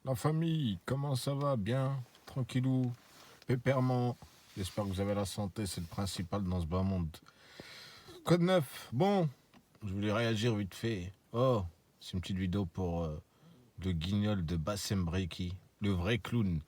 La famille, comment ça va? Bien? Tranquillou? Pépèrement? J'espère que vous avez la santé, c'est le principal dans ce bas monde. Code 9, bon, je voulais réagir vite fait. Oh, c'est une petite vidéo pour le guignol de Bassem Breiki, le vrai clown,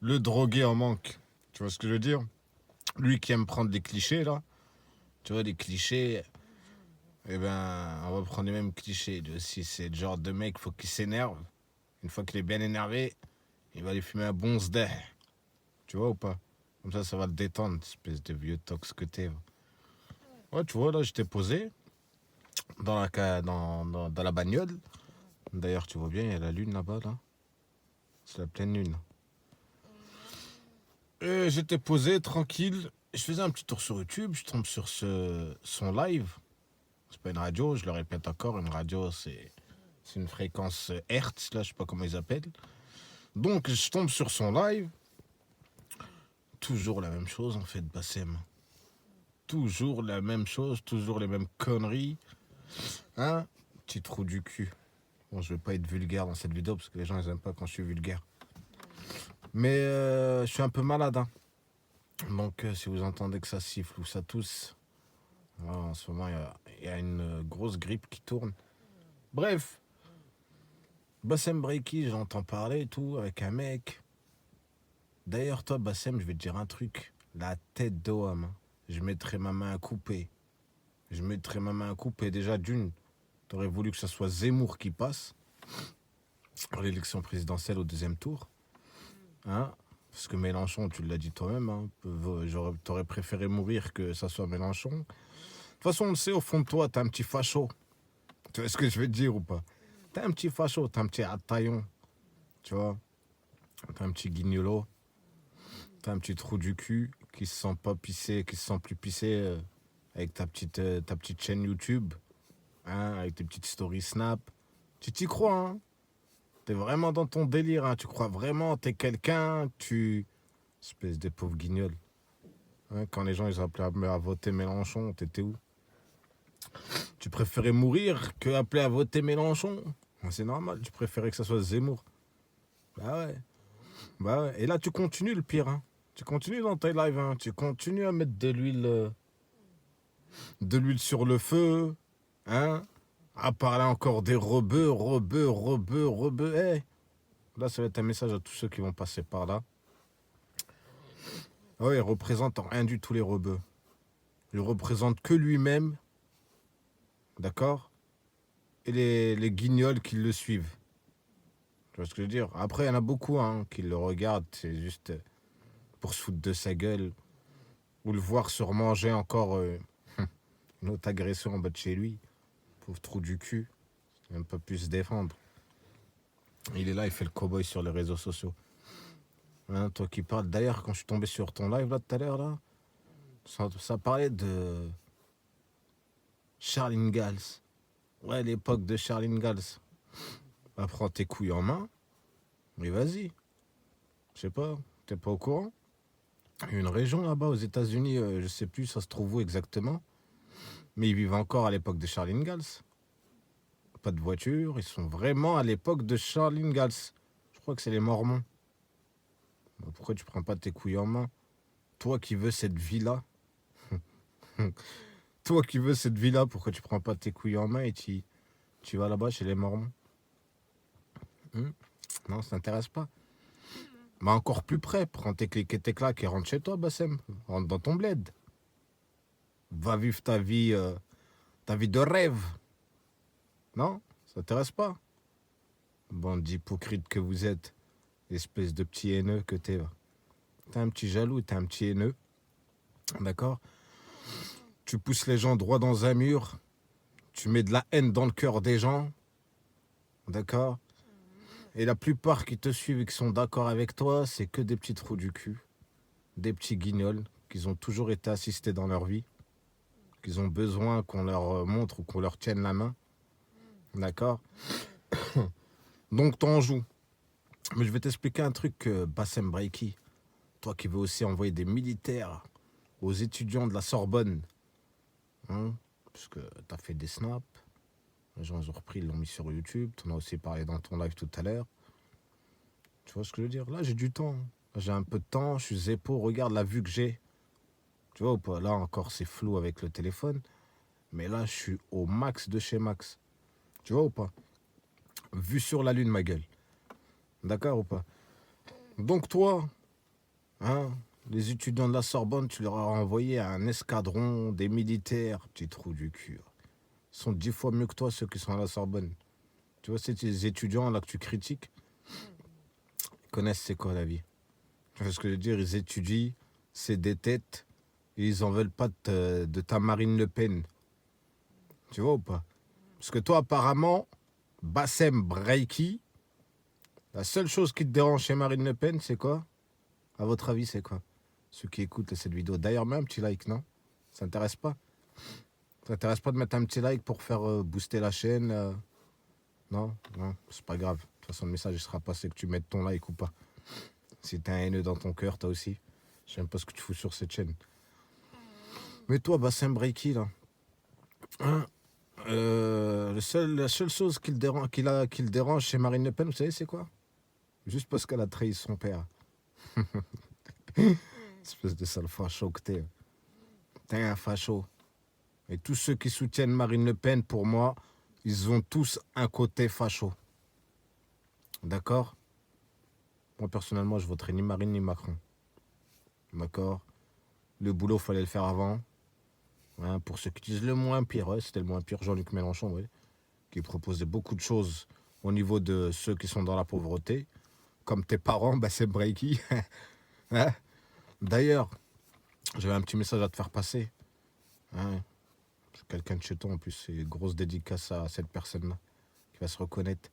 le drogué en manque. Tu vois ce que je veux dire? Lui qui aime prendre des clichés là, tu vois, des clichés, eh ben, on va prendre les mêmes clichés. Lui aussi, c'est le genre de mec, faut qu'il s'énerve. Une fois qu'il est bien énervé, il va aller fumer un bon sdeh. Tu vois ou pas? Comme ça va le détendre, espèce de vieux tox que t'es. Ouais, tu vois, là, j'étais posé dans la bagnole. D'ailleurs, tu vois bien, il y a la lune là-bas, là. C'est la pleine lune. Et j'étais posé, tranquille. Je faisais un petit tour sur YouTube, je tombe sur son live. C'est pas une radio, je le répète encore, une radio, c'est une fréquence Hertz, là, je sais pas comment ils appellent. Donc, je tombe sur son live. Toujours la même chose, en fait, Bassem. Toujours la même chose, toujours les mêmes conneries. Hein? Petit trou du cul. Bon, je vais pas être vulgaire dans cette vidéo parce que les gens ils aiment pas quand je suis vulgaire. Mais je suis un peu malade. Hein. Donc si vous entendez que ça siffle ou ça tousse, voilà, en ce moment il y a une grosse grippe qui tourne. Bref, Bassem Breiki, j'entends parler et tout avec un mec. D'ailleurs, toi, Bassem, je vais te dire un truc. La tête d'homme, hein. Je mettrai ma main à couper. Je mettrai ma main à couper. Déjà, d'une, t'aurais voulu que ce soit Zemmour qui passe à l'élection présidentielle au deuxième tour. Hein? Parce que Mélenchon, tu l'as dit toi-même, hein, t'aurais préféré mourir que ça soit Mélenchon. De toute façon, on le sait, au fond de toi, t'es un petit facho. Tu vois ce que je veux te dire ou pas? T'es un petit facho, t'es un petit attaillon, tu vois? T'es un petit guignolo, t'es un petit trou du cul qui se sent pas pissé, qui se sent plus pissé avec ta petite chaîne YouTube, hein, avec tes petites stories Snap. Tu t'y crois, hein? T'es vraiment dans ton délire, hein? Tu crois vraiment, t'es quelqu'un, tu... Espèce de pauvre guignol. Hein, quand les gens ils appelaient à voter Mélenchon, t'étais où? Tu préférais mourir que appeler à voter Mélenchon? C'est normal, tu préférais que ça soit Zemmour. Bah ouais. Bah ouais. Et là tu continues le pire. Hein. Tu continues dans tes lives. Hein. Tu continues à mettre de l'huile sur le feu. Hein? À parler encore des rebeux. Hey. Là ça va être un message à tous ceux qui vont passer par là. Ouais, il représente en rien du tout les rebeux. Il représente que lui-même. D'accord? Et les guignols qui le suivent. Tu vois ce que je veux dire? Après, il y en a beaucoup hein, qui le regardent, c'est juste pour se foutre de sa gueule ou le voir se remanger encore une autre agression en bas de chez lui. Pauvre trou du cul, il n'a même pas pu se défendre. Il est là, il fait le cow-boy sur les réseaux sociaux. Hein, toi qui parles. D'ailleurs, quand je suis tombé sur ton live là tout à l'heure, là, ça parlait de Charline Gals. Ouais, l'époque de Charline Gals. Bah, prends tes couilles en main, mais vas-y. Je sais pas, t'es pas au courant? Il y a une région là-bas aux États-Unis, je sais plus, ça se trouve où exactement. Mais ils vivent encore à l'époque de Charles Ingalls. Pas de voiture, ils sont vraiment à l'époque de Charles Ingalls. Je crois que c'est les Mormons. Pourquoi tu prends pas tes couilles en main? Toi qui veux cette vie-là. Toi qui veux cette vie-là, pourquoi tu prends pas tes couilles en main et tu vas là-bas chez les Mormons? Non, ça t'intéresse pas. Mais encore plus près, prends tes clics et tes claques et rentre chez toi, Bassem. Rentre dans ton bled. Va vivre ta vie de rêve. Non? Ça t'intéresse pas? Bande d'hypocrites que vous êtes. Espèce de petit haineux que t'es. T'es un petit jaloux, t'es un petit haineux. D'accord? Tu pousses les gens droit dans un mur. Tu mets de la haine dans le cœur des gens. D'accord? Et la plupart qui te suivent et qui sont d'accord avec toi, c'est que des petits trous du cul. Des petits guignols qui ont toujours été assistés dans leur vie. Qu'ils ont besoin qu'on leur montre ou qu'on leur tienne la main. D'accord? Donc t'en joues. Mais je vais t'expliquer un truc, Bassem Breiki. Toi qui veux aussi envoyer des militaires aux étudiants de la Sorbonne, hein, puisque t'as fait des snaps, Les gens, ils ont repris, ils l'ont mis sur YouTube. Tu en as aussi parlé dans ton live tout à l'heure. Tu vois ce que je veux dire? Là, j'ai du temps. Là, j'ai un peu de temps, je suis zépo. Regarde la vue que j'ai. Tu vois ou pas? Là, encore, c'est flou avec le téléphone. Mais là, je suis au max de chez Max. Tu vois ou pas? Vue sur la lune, ma gueule. D'accord ou pas? Donc toi, hein, les étudiants de la Sorbonne, tu leur as envoyé un escadron des militaires. Petit trou du cul. Ils sont 10 fois mieux que toi, ceux qui sont à la Sorbonne. Tu vois, ces étudiants là que tu critiques, ils connaissent c'est quoi la vie. Tu vois ce que je veux dire? Ils étudient, c'est des têtes, et ils en veulent pas de ta Marine Le Pen. Tu vois ou pas? Parce que toi, apparemment, Bassem Breiki, la seule chose qui te dérange chez Marine Le Pen, c'est quoi? À votre avis, c'est quoi? Ceux qui écoutent cette vidéo. D'ailleurs, mets un petit like, non? Ça t'intéresse pas? Ça t'intéresse pas de mettre un petit like pour faire booster la chaîne Non? Non, c'est pas grave. De toute façon, le message il sera passé que tu mettes ton like ou pas. Si t'as un haineux dans ton cœur, toi aussi. J'aime pas ce que tu fous sur cette chaîne. Mais toi, Bassem Breiki, là. Hein, la seule chose qui le dérange chez Marine Le Pen, vous savez, c'est quoi? Juste parce qu'elle a trahi son père. Espèce de sale facho que t'es. T'es un facho. Et tous ceux qui soutiennent Marine Le Pen, pour moi, ils ont tous un côté facho. D'accord? Moi, personnellement, je voterai ni Marine ni Macron. D'accord? Le boulot, fallait le faire avant. Hein, pour ceux qui disent le moins pire, ouais, c'était le moins pire, Jean-Luc Mélenchon, ouais, qui proposait beaucoup de choses au niveau de ceux qui sont dans la pauvreté, comme tes parents, bah c'est Breiki. Hein. D'ailleurs, j'avais un petit message à te faire passer. Hein. Quelqu'un de chez toi, en plus, c'est une grosse dédicace à cette personne-là, qui va se reconnaître.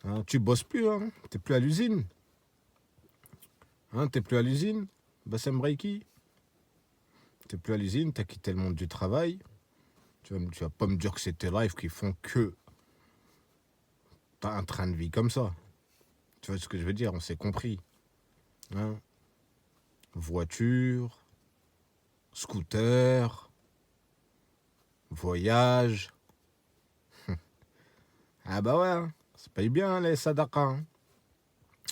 Hein, tu bosses plus, hein, t'es plus à l'usine. Hein, t'es plus à l'usine, Bassem Breiki. T'es plus à l'usine, t'as quitté le monde du travail. Tu vas pas me dire que c'est tes lives qui font que t'as un train de vie comme ça. Tu vois ce que je veux dire? On s'est compris. Hein, voiture, scooter, voyage. Ah bah ouais, hein, ça paye bien les sadakas. Hein.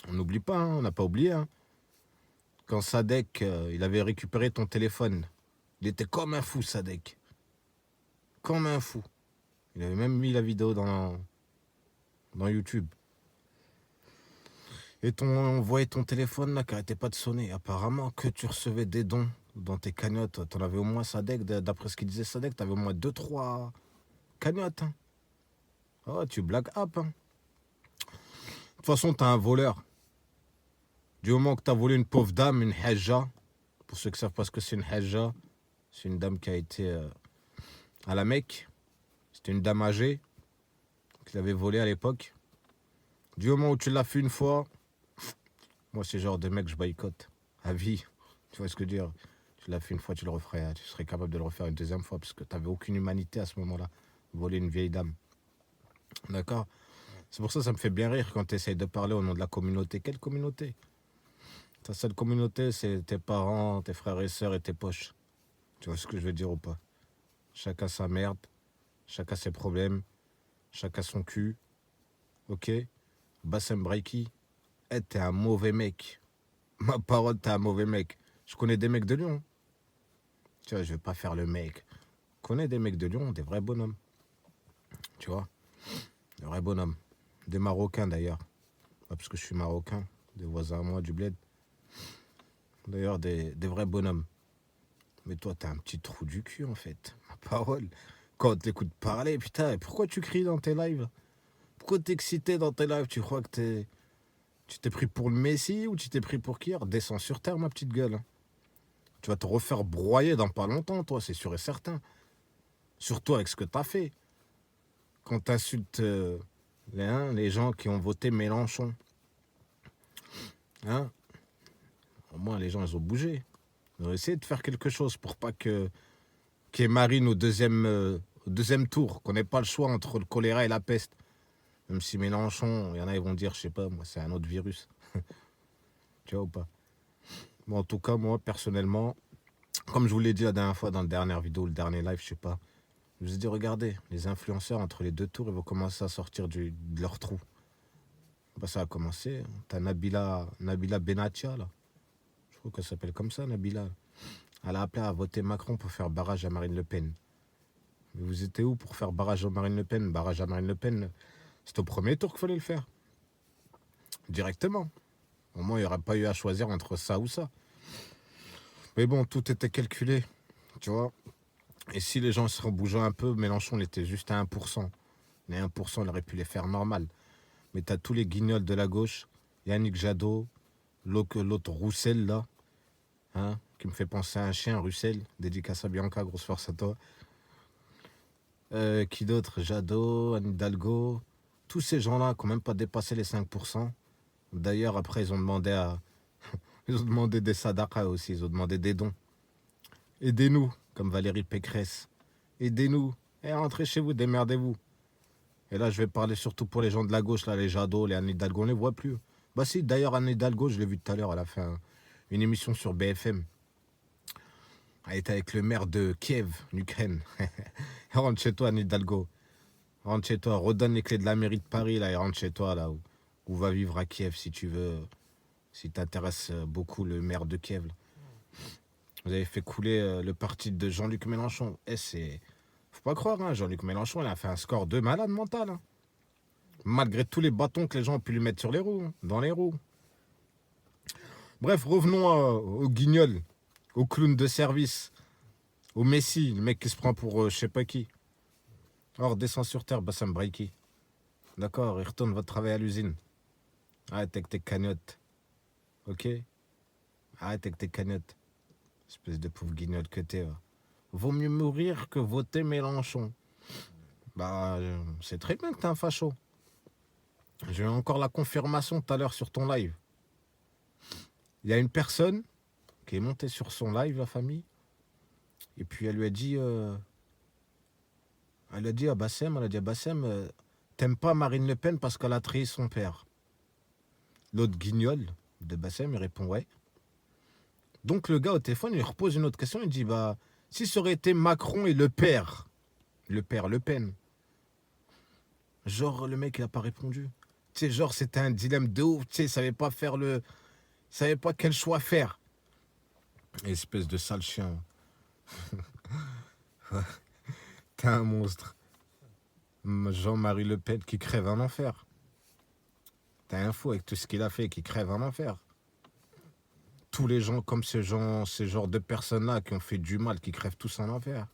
On n'oublie pas, hein, on n'a pas oublié. Hein. Quand Sadek, il avait récupéré ton téléphone, il était comme un fou, Sadek. Comme un fou. Il avait même mis la vidéo dans YouTube. Et on voyait ton téléphone là qui arrêtait pas de sonner. Apparemment que tu recevais des dons dans tes cagnottes. T'en avais au moins Sadek, d'après ce qu'il disait Sadek, t'avais au moins 2-3 cagnottes. Hein. Oh, tu blagues up. Hein. De toute façon, t'es un voleur. Du moment que t'as volé une pauvre dame, une hajja, pour ceux qui savent pas ce que c'est une hajja, c'est une dame qui a été à la Mecque. C'était une dame âgée qui l'avait volée à l'époque. Du moment où tu l'as fait une fois, moi, c'est le genre de mec que je boycotte. À vie. Tu vois ce que je veux dire? Tu l'as fait une fois, tu le referais. Tu serais capable de le refaire une deuxième fois parce que tu n'avais aucune humanité à ce moment-là. Voler une vieille dame. D'accord? C'est pour ça que ça me fait bien rire quand tu essayes de parler au nom de la communauté. Quelle communauté? Ta seule communauté, c'est tes parents, tes frères et sœurs et tes poches. Tu vois ce que je veux dire ou pas? Chacun sa merde, chacun ses problèmes, chacun son cul. Ok? Bassem Breiki, t'es un mauvais mec. Ma parole, t'es un mauvais mec. Je connais des mecs de Lyon. Tu vois, je vais pas faire le mec. Je connais des mecs de Lyon, des vrais bonhommes. Tu vois, des vrais bonhommes. Des Marocains d'ailleurs. Pas parce que je suis marocain, des voisins à moi du bled. D'ailleurs, des vrais bonhommes. Mais toi, t'es un petit trou du cul en fait. Ma parole. Quand on t'écoute parler, putain, pourquoi tu cries dans tes lives? Pourquoi t'es excité dans tes lives? Tu crois que tu t'es pris pour le Messie ou tu t'es pris pour qui? Descends sur terre, ma petite gueule. Tu vas te refaire broyer dans pas longtemps, toi, c'est sûr et certain. Surtout avec ce que t'as fait. Quand t'insultes les gens qui ont voté Mélenchon. Hein? Au moins, les gens, ils ont bougé. Ils ont essayé de faire quelque chose pour pas qu'il y ait Marine au deuxième tour, qu'on n'ait pas le choix entre le choléra et la peste. Même si Mélenchon, il y en a, ils vont dire, je sais pas, moi, c'est un autre virus. Tu vois ou pas? Bon, en tout cas, moi, personnellement, comme je vous l'ai dit la dernière fois dans la dernière vidéo, le dernier live, je sais pas, Je vous ai dit, regardez, les influenceurs, entre les deux tours, ils vont commencer à sortir de leur trou. Bah, ça a commencé. T'as Nabila Benatia, là. Je crois qu'elle s'appelle comme ça, Nabila. Elle a appelé à voter Macron pour faire barrage à Marine Le Pen. Mais vous étiez où pour faire barrage à Marine Le Pen? Barrage à Marine Le Pen, c'est au premier tour qu'il fallait le faire. Directement. Au moins, il n'y aurait pas eu à choisir entre ça ou ça. Mais bon, tout était calculé, tu vois. Et si les gens se rebougeaient un peu, Mélenchon, il était juste à 1%. Les 1%, il aurait pu les faire normal. Mais t'as tous les guignols de la gauche, Yannick Jadot, l'autre Roussel, là, hein, qui me fait penser à un chien, Roussel, dédicace à Bianca, grosse force à toi. Qui d'autre? Jadot, Anne Hidalgo, tous ces gens-là qui n'ont même pas dépassé les 5%. D'ailleurs, après, ils ont demandé des sadakas aussi, ils ont demandé des dons. Aidez-nous, comme Valérie Pécresse. Aidez-nous. Et rentrez chez vous, démerdez-vous. Et là, je vais parler surtout pour les gens de la gauche, là, les Jadot, les Anne Hidalgo, on ne les voit plus. Bah si, d'ailleurs, Anne Hidalgo, je l'ai vu tout à l'heure, elle a fait une émission sur BFM. Elle était avec le maire de Kiev, en Ukraine. Rentre chez toi, Anne Hidalgo. Rentre chez toi, redonne les clés de la mairie de Paris, là, et rentre chez toi, là, où va vivre à Kiev, si tu veux. Si t'intéresse beaucoup le maire de Kiev. Là. Vous avez fait couler le parti de Jean-Luc Mélenchon. Et c'est... Faut pas croire, hein, Jean-Luc Mélenchon, il a fait un score de malade mental. Hein. Malgré tous les bâtons que les gens ont pu lui mettre sur les roues, hein, dans les roues. Bref, revenons au guignol, au clown de service, au Messi, le mec qui se prend pour je sais pas qui. Or, descend sur terre, Bassam Braiki. D'accord, il retourne votre travail à l'usine. Arrête avec tes cagnottes. Ok? Arrête avec tes cagnottes. Espèce de pauvre guignol que t'es. Va. Vaut mieux mourir que voter Mélenchon. Bah, c'est très bien que t'es un facho. J'ai eu encore la confirmation tout à l'heure sur ton live. Il y a une personne qui est montée sur son live, la famille, et puis elle lui a dit, elle a dit à Bassem, t'aimes pas Marine Le Pen parce qu'elle a trahi son père. L'autre guignol de Bassem, il répond ouais. Donc le gars au téléphone, il repose une autre question, il dit, bah, si ça aurait été Macron et le père Le Pen, genre le mec il a pas répondu. Tu sais, genre c'était un dilemme de ouf, tu sais, il savait pas faire le... Il savait pas quel choix faire. Espèce de sale chien. T'es un monstre. Jean-Marie Le Pen qui crève un enfer. T'es un fou avec tout ce qu'il a fait qui crève un enfer. Tous les gens comme ces genres de personnes-là qui ont fait du mal, qui crèvent tous en enfer.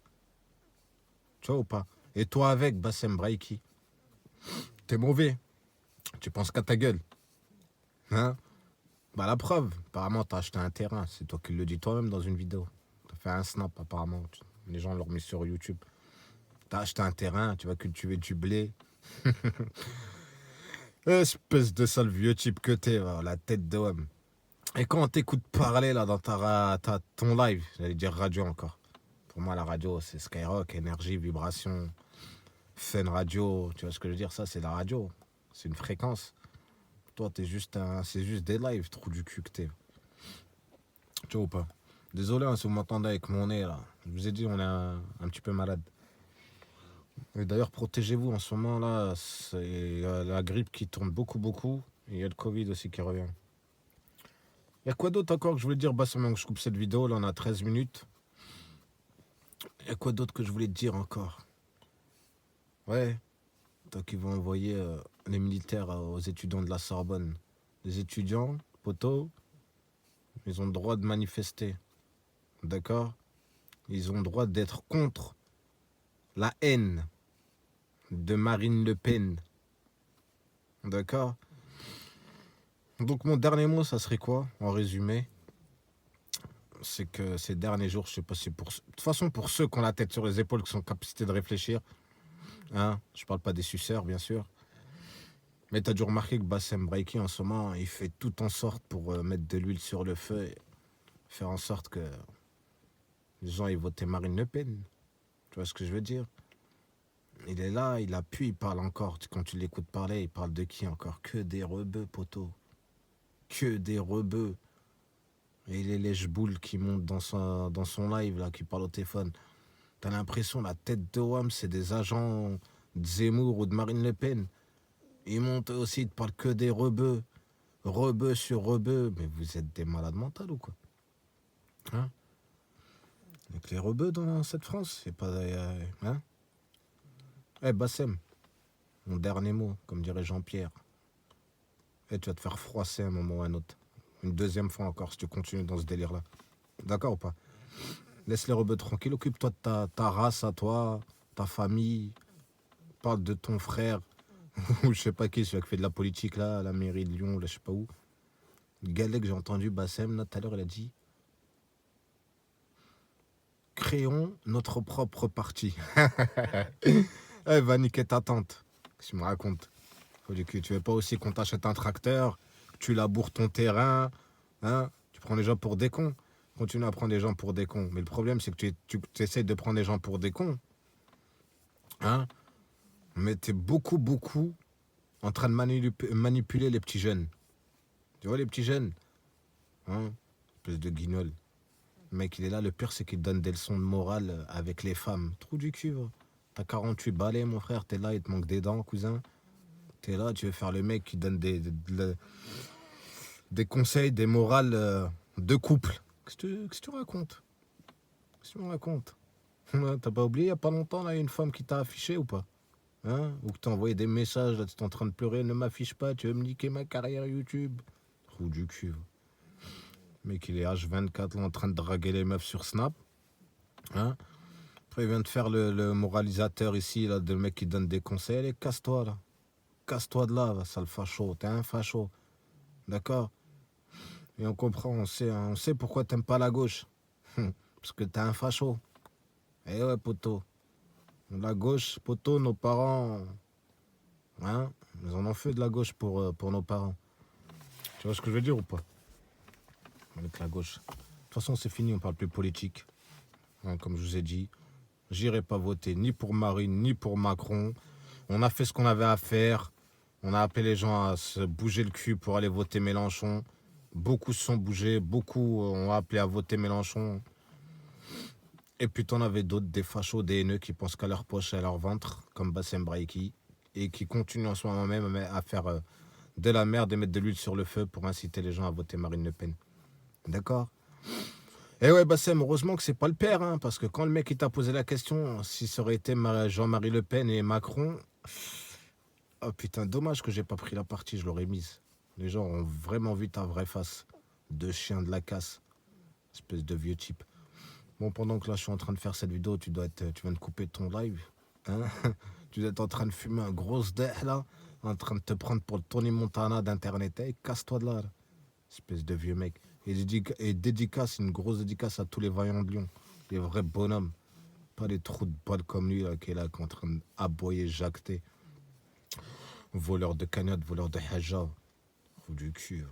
Tu vois ou pas? Et toi avec, Bassem Braiki. T'es mauvais. Tu penses qu'à ta gueule. Hein? Bah la preuve, apparemment t'as acheté un terrain. C'est toi qui le dis toi-même dans une vidéo. T'as fait un snap apparemment. Les gens l'ont mis sur YouTube. T'as acheté un terrain, tu vas cultiver du blé. Espèce de sale vieux type que t'es, la tête de homme. Et quand on t'écoute parler là dans ton live, j'allais dire radio encore. Pour moi la radio c'est Skyrock, énergie, vibration, Fun Radio, tu vois ce que je veux dire, ça c'est la radio. C'est une fréquence. Toi c'est juste des lives, trou du cul que t'es. Tu vois ou pas? Désolé hein, si vous m'entendez avec mon nez là. Je vous ai dit on est un petit peu malade. Et d'ailleurs, protégez-vous en ce moment là, c'est la grippe qui tourne beaucoup. Et il y a le Covid aussi qui revient. Il y a quoi d'autre encore que je voulais dire? Bah, c'est que je coupe cette vidéo, là on a 13 minutes. Il y a quoi d'autre que je voulais te dire encore? Ouais, tant qu'ils vont envoyer les militaires aux étudiants de la Sorbonne. Les étudiants, poteaux, ils ont le droit de manifester. D'accord? Ils ont le droit d'être contre la haine de Marine Le Pen. D'accord? Donc mon dernier mot, ça serait quoi, en résumé? C'est que ces derniers jours, je sais pas si pour... De toute façon, pour ceux qui ont la tête sur les épaules, qui sont en capacité de réfléchir, hein, je parle pas des suceurs, bien sûr, mais t'as dû remarquer que Bassem Braiki, en ce moment, il fait tout en sorte pour mettre de l'huile sur le feu et faire en sorte que les gens aient voté Marine Le Pen. Tu vois ce que je veux dire? Il est là, il appuie, il parle encore. Quand tu l'écoutes parler, il parle de qui encore? Que des rebeux, poteau. Que des rebeux. Et les lèche-boules qui montent dans son live, là, qui parle au téléphone. T'as l'impression la tête de WAM, c'est des agents de Zemmour ou de Marine Le Pen. Ils montent aussi, ils te parlent que des rebeux. Rebeux sur rebeux. Mais vous êtes des malades mentales ou quoi? Hein? Avec les rebeux dans cette France, c'est pas... hein? Eh, Bassem, mon dernier mot, comme dirait Jean-Pierre. Eh, tu vas te faire froisser un moment ou un autre. Une deuxième fois encore si tu continues dans ce délire-là. D'accord ou pas? Laisse les rebeux tranquilles, occupe-toi de ta race à toi, ta famille. Parle de ton frère, ou je sais pas qui, celui qui fait de la politique là, à la mairie de Lyon, là, je sais pas où. Le Galec, j'ai entendu Bassem, là, tout à l'heure, il a dit créons notre propre parti. Elle va niquer ta tante. Qu'est-ce que tu me racontes? Faut dire que tu veux pas aussi qu'on t'achète un tracteur, que tu laboures ton terrain, hein? Tu prends les gens pour des cons. Continue à prendre les gens pour des cons. Mais le problème, c'est que tu essaies de prendre les gens pour des cons, hein? Mais t'es beaucoup en train de manipuler les petits jeunes. Tu vois les petits jeunes, hein? Espèce de guignol. Le mec, il est là. Le pire, c'est qu'il donne des leçons de morale avec les femmes. Trou du cul, va. T'as 48 balais, mon frère. T'es là, il te manque des dents, cousin. T'es là, tu veux faire le mec qui donne des conseils, des morales de couple. Qu'est-ce que tu racontes? Qu'est-ce que tu me racontes? T'as pas oublié, il y a pas longtemps, là, une femme qui t'a affiché ou pas? Hein? Ou que t'as envoyé des messages, là, t'es en train de pleurer, ne m'affiche pas, tu veux me niquer ma carrière YouTube. Trou du cul, va. Le mec, il est H24 là, en train de draguer les meufs sur Snap. Hein? Après, il vient de faire le moralisateur ici, là, de mec qui donne des conseils. Allez, casse-toi, là. Casse-toi de là, va, sale facho. T'es un facho. D'accord? Et on comprend, on sait pourquoi t'aimes pas la gauche. Parce que t'es un facho. Eh ouais, poteau. La gauche, poteau, nos parents... Hein? Ils en ont fait de la gauche pour nos parents. Tu vois ce que je veux dire ou pas? Avec la gauche. De toute façon, c'est fini, on parle plus politique. Hein, comme je vous ai dit, j'irai pas voter ni pour Marine, ni pour Macron. On a fait ce qu'on avait à faire. On a appelé les gens à se bouger le cul pour aller voter Mélenchon. Beaucoup se sont bougés, beaucoup ont appelé à voter Mélenchon. Et puis t'en avais d'autres, des fachos, des haineux qui pensent qu'à leur poche et à leur ventre, comme Bassem Braiki, et qui continuent en ce moment même à faire de la merde et mettre de l'huile sur le feu pour inciter les gens à voter Marine Le Pen. D'accord? Et ouais, Bassem, heureusement que c'est pas le père, hein, parce que quand le mec il t'a posé la question si ça aurait été Jean-Marie Le Pen et Macron, oh putain, dommage que j'ai pas pris la partie, je l'aurais mise. Les gens ont vraiment vu ta vraie face de chien de la casse, espèce de vieux type. Bon, pendant que là je suis en train de faire cette vidéo, tu viens de couper ton live, hein? Tu dois être en train de fumer un gros dé là, en train de te prendre pour le Tony Montana d'internet. Hey, casse-toi de là, là, espèce de vieux mec. Et dédicace, une grosse dédicace à tous les vaillants de Lyon, les vrais bonhommes, pas les trous de balles comme lui là, qui est là, qui est en train d'aboyer, jacter. Voleur de cagnotte, voleur de haja, trou du cul.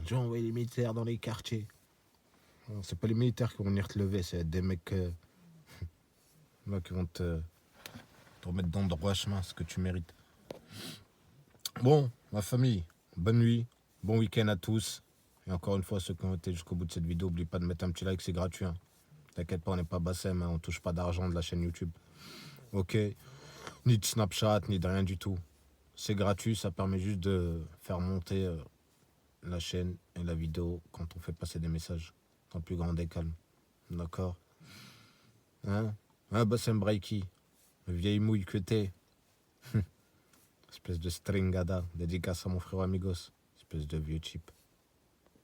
J'ai envoyé les militaires dans les quartiers. C'est pas les militaires qui vont venir te lever, c'est des mecs là, qui vont te remettre dans le droit chemin, ce que tu mérites. Bon, ma famille, bonne nuit, bon week-end à tous. Et encore une fois, ceux qui ont été jusqu'au bout de cette vidéo, n'oublie pas de mettre un petit like, c'est gratuit. Hein. T'inquiète pas, on n'est pas Bassem, hein, on touche pas d'argent de la chaîne YouTube. Ok, ni de Snapchat, ni de rien du tout. C'est gratuit, ça permet juste de faire monter la chaîne et la vidéo quand on fait passer des messages. En plus grand et calme. D'accord? Hein? Hein, Bassem Braiki, vieille mouille que t'es. Espèce de stringada, dédicace à mon frère Amigos. Espèce de vieux type.